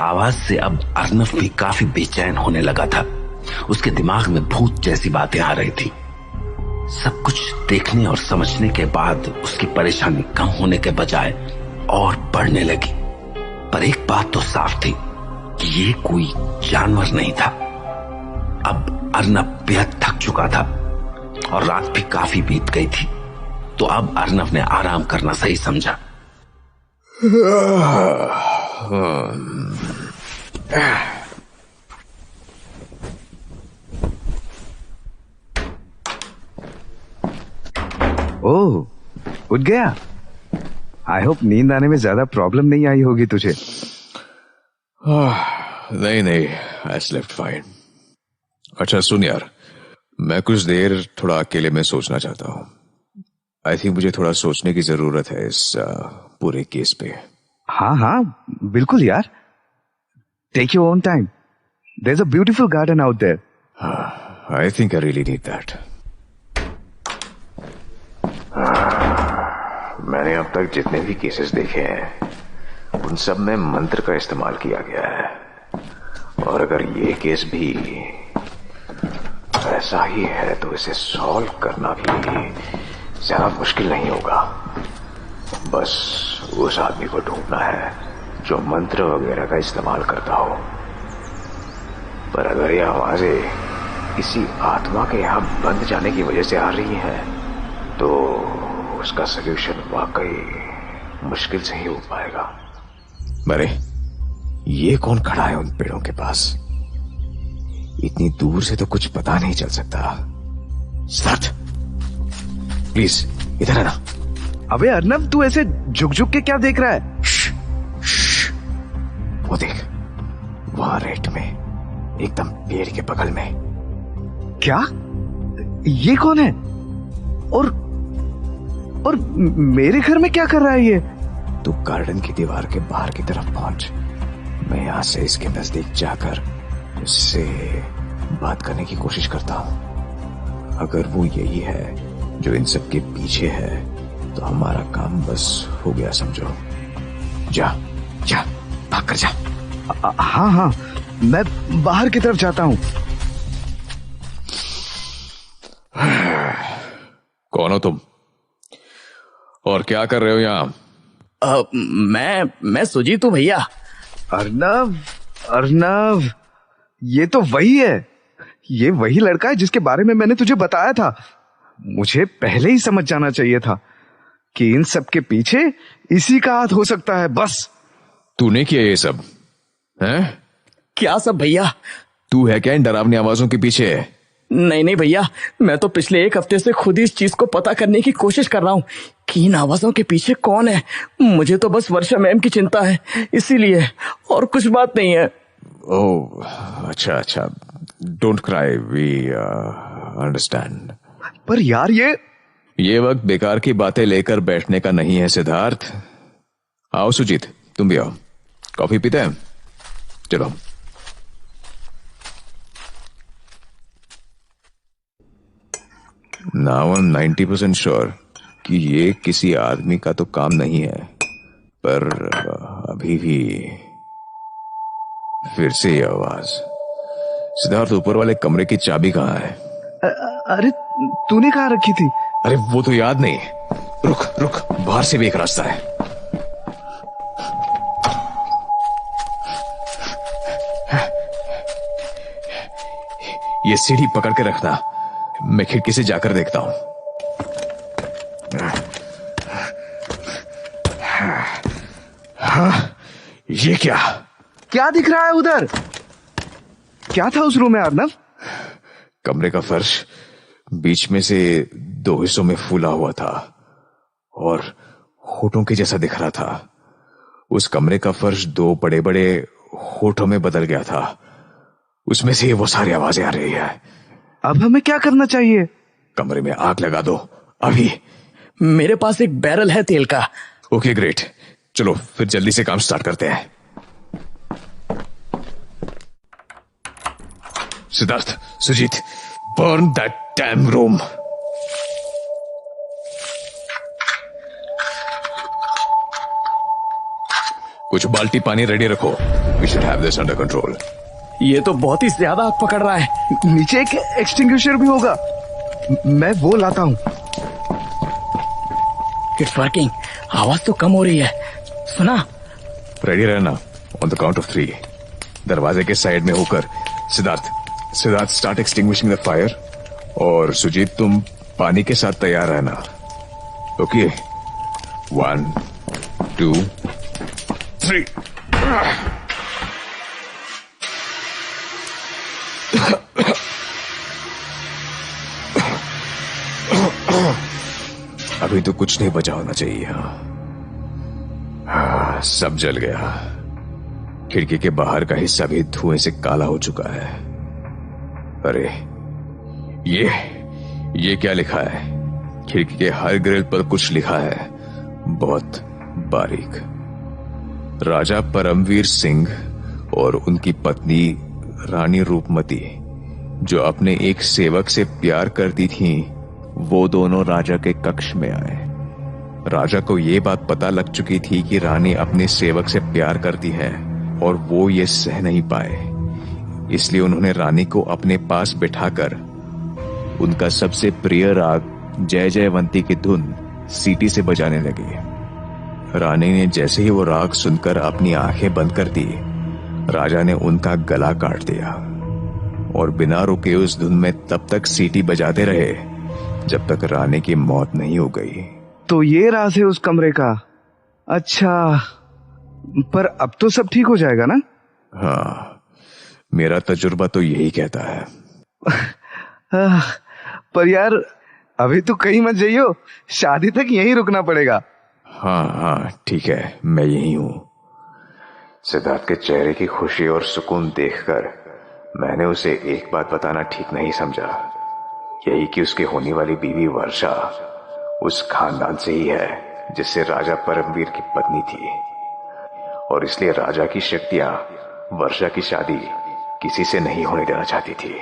आवाज से अब अर्नव भी काफी बेचैन होने लगा था। उसके दिमाग में भूत जैसी बातें आ रही थी। सब कुछ देखने और समझने के बाद उसकी परेशानी कम होने के बजाय और बढ़ने लगी। पर एक बात तो साफ थी कि ये कोई जानवर नहीं था। अब अर्नव बेहद थक चुका था और रात भी काफी बीत गई थी, तो अब अर्नव ने आराम करना सही समझा। ओह, उठ गया। आई होप नींद आने में ज्यादा प्रॉब्लम नहीं आई होगी तुझे। नहीं, आई स्लेप्ट फाइन। अच्छा सुन यार, मैं कुछ देर थोड़ा अकेले में सोचना चाहता हूँ। आई थिंक मुझे थोड़ा सोचने की जरूरत है इस पूरे केस पे। हाँ, बिल्कुल यार। Take your own time. There is a beautiful garden out there. I think I really need that. मैंने अब तक जितने भी केसेस देखे हैं उन सब में मंत्र का इस्तेमाल किया गया है, और अगर ये केस भी ऐसा ही है तो इसे सॉल्व करना भी ज्यादा मुश्किल नहीं होगा। बस उस आदमी को ढूंढना है जो मंत्र वगैरह का इस्तेमाल करता हो। पर अगर ये आवाजें किसी आत्मा के यहां बंद जाने की वजह से आ रही हैं तो उसका सलूशन वाकई मुश्किल से ही हो पाएगा। अरे ये कौन खड़ा है उन पेड़ों के पास? इतनी दूर से तो कुछ पता नहीं चल सकता। सिद्धार्थ प्लीज इधर आना। अबे अर्नव, तू ऐसे झुक झुक के क्या देख रहा है? वो देख, वहां रेट में एकदम पेड़ के बगल में। क्या? ये कौन है? और मेरे घर में क्या कर रहा है ये? तू गार्डन की दीवार के बाहर की तरफ पहुंच। मैं यहां से इसके नजदीक जाकर उससे बात करने की कोशिश करता हूं। अगर वो यही है जो इन सब के पीछे है तो हमारा काम बस हो गया समझो। जा भाग कर जा। हाँ, मैं बाहर की तरफ जाता हूं। कौन हो तुम और क्या कर रहे हो यहाँ? मैं सुजीत हूँ भैया। अर्नव, ये तो वही है। ये वही लड़का है जिसके बारे में मैंने तुझे बताया था। मुझे पहले ही समझ जाना चाहिए था कि इन सब के पीछे इसी का हाथ हो सकता है। बस तूने किया ये सब हैं? क्या सब भैया? तू है क्या इन डरावनी आवाजों के पीछे? नहीं भैया, मैं तो पिछले एक हफ्ते से खुद इस चीज को पता करने की कोशिश कर रहा हूँ कि इन आवाजों के पीछे कौन है। मुझे तो बस वर्षा मैम की चिंता है, इसीलिए, और कुछ बात नहीं है। ओह अच्छा, डोंट क्राई, वी अंडरस्टैंड। पर यार ये वक्त बेकार की बातें लेकर बैठने का नहीं है सिद्धार्थ। आओ सुजीत, तुम भी आओ, कॉफी पीते हैं? चलो। नाउ आई एम 90% श्योर कि ये किसी आदमी का तो काम नहीं है, पर अभी भी फिर से ये आवाज। सिद्धार्थ, ऊपर वाले कमरे की चाबी कहाँ है? अरे तूने कहाँ रखी थी? अरे वो तो याद नहीं। रुक, बाहर से भी एक रास्ता है। ये सीढ़ी पकड़ के रखना, मैं खिड़की से जाकर देखता हूं। हाँ, ये क्या दिख रहा है उधर? क्या था उस रूम में अर्नव? कमरे का फर्श बीच में से 2 हिस्सों में फूला हुआ था और होठों के जैसा दिख रहा था। उस कमरे का फर्श 2 बड़े बड़े होठों में बदल गया था। उसमें से वो सारी आवाजें आ रही है। अब हमें क्या करना चाहिए? कमरे में आग लगा दो अभी। मेरे पास एक बैरल है तेल का। ओके ग्रेट, चलो फिर जल्दी से काम स्टार्ट करते हैं। Siddharth, Sujit, burn that damn room. कुछ बाल्टी पानी रेडी रखो। We should have this under control. ये तो बहुत ही ज्यादा आग पकड़ रहा है। नीचे एक एक्सटिंग्विशर भी होगा, मैं वो लाता हूँ। It's working. आवाज तो कम हो रही है। सुना? रेडी रहना। ऑन द काउंट ऑफ 3 दरवाजे के साइड में होकर Siddharth start extinguishing the fire. और सुजीत तुम पानी के साथ तैयार रहना। ओके 1 2 3। अभी तो कुछ नहीं बचा होना चाहिए। हाँ, सब जल गया। खिड़की के बाहर का हिस्सा भी धुएं से काला हो चुका है। अरे ये क्या लिखा है? खिड़की के हर ग्रिल पर कुछ लिखा है, बहुत बारीक। राजा परमवीर सिंह और उनकी पत्नी रानी रूपमती, जो अपने एक सेवक से प्यार करती थीं, वो दोनों राजा के कक्ष में आए। राजा को ये बात पता लग चुकी थी कि रानी अपने सेवक से प्यार करती है और वो ये सह नहीं पाए। इसलिए उन्होंने रानी को अपने पास बिठाकर उनका सबसे प्रिय राग जय जयवंती की धुन सीटी से बजाने लगे। रानी ने जैसे ही वो राग सुनकर अपनी आंखें बंद कर दी, राजा ने उनका गला काट दिया और बिना रुके उस धुन में तब तक सीटी बजाते रहे जब तक रानी की मौत नहीं हो गई। तो ये राज है उस कमरे का। अच्छा, पर अब तो सब ठीक हो जाएगा ना? हाँ, मेरा तजुर्बा तो यही कहता है। पर यार अभी तो कहीं मत जाइयो, शादी तक यहीं रुकना पड़ेगा। हाँ ठीक है, मैं यही हूं। सिद्धार्थ के चेहरे की खुशी और सुकून देखकर मैंने उसे एक बात बताना ठीक नहीं समझा, यही कि उसकी होने वाली बीवी वर्षा उस खानदान से ही है जिससे राजा परमवीर की पत्नी थी, और इसलिए राजा की शक्तियां वर्षा की शादी किसी से नहीं होने देना चाहती थी।